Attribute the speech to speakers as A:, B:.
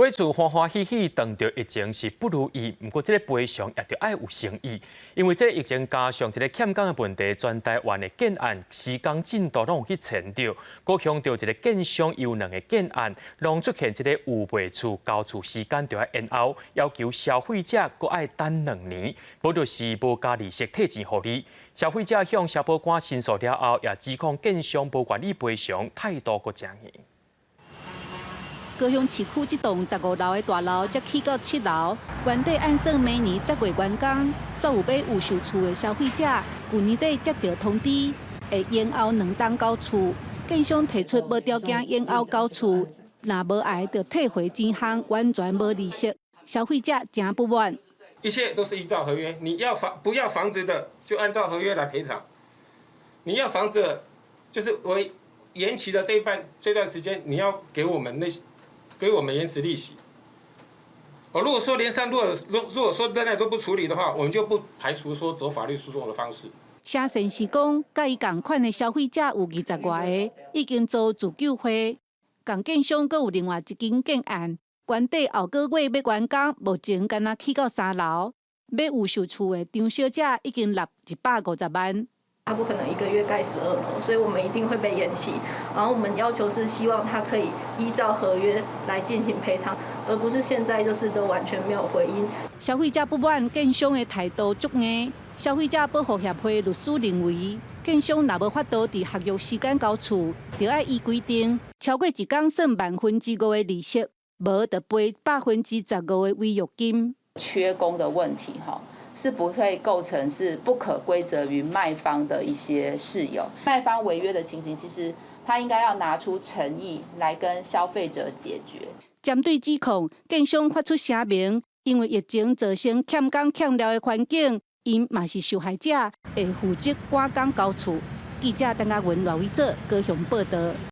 A: 买厝欢欢喜喜，当着疫情是不如意，不过这个赔偿也着爱有诚意，因为这个疫情加上这个欠工的问题，全台湾的建案时间进度拢有去前着，各强调一个建商有两个建案，拢出现这个有卖厝交厝时间着要延后，要求消费者搁爱等2年，无就是无加利息退钱互你。消费者向消保官申诉了后，也指控建商无愿意赔偿，态度搁正硬。
B: 高雄市区这栋15楼的大楼，才起到7楼，原底按算每年10月完工，所有买有售厝的消费者，去年底接到通知，会延后2档交厝。建商提出无条件延后交厝，若无爱就退回钱项，完全无利息，消费者真不满。
C: 一切都是依照合约，你要不要房子的，就按照合约来赔偿；你要房子的，就是为延期的这段时间，你要给我们延迟利息。如果说连上，如果说仍然都不处理的话，我们就不排除说走法律诉讼的方式。
B: 写信是讲，甲伊同款的消费者有20外个，已经做自救会。共建商阁有另外一间建案，原底后个月要完工，目前敢若起到3楼。买有售厝的张小姐已经纳150万。
D: 他不可能1个月盖12楼，所以我们一定会被延期。然后我们要求是希望他可以依照合约来进行赔偿，而不是现在就是都完全没有回应。
B: 消费者不满建商的态度足硬。消费者保护协会律师认为，建商若无法度伫合约时间交厝，就要依规定超过1天算5%的利息，无就赔15%的违约金。
E: 缺工的问题是不会构成是不可归责于卖方的一些事由。卖方违约的情形，其实他应该要拿出诚意来跟消费者解决。
B: 针对指控，建商发出声明，因为疫情造成欠工欠料的环境，因嘛是受害者，会负责赶工交厝。记者邓家文、廖伟哲高雄报道。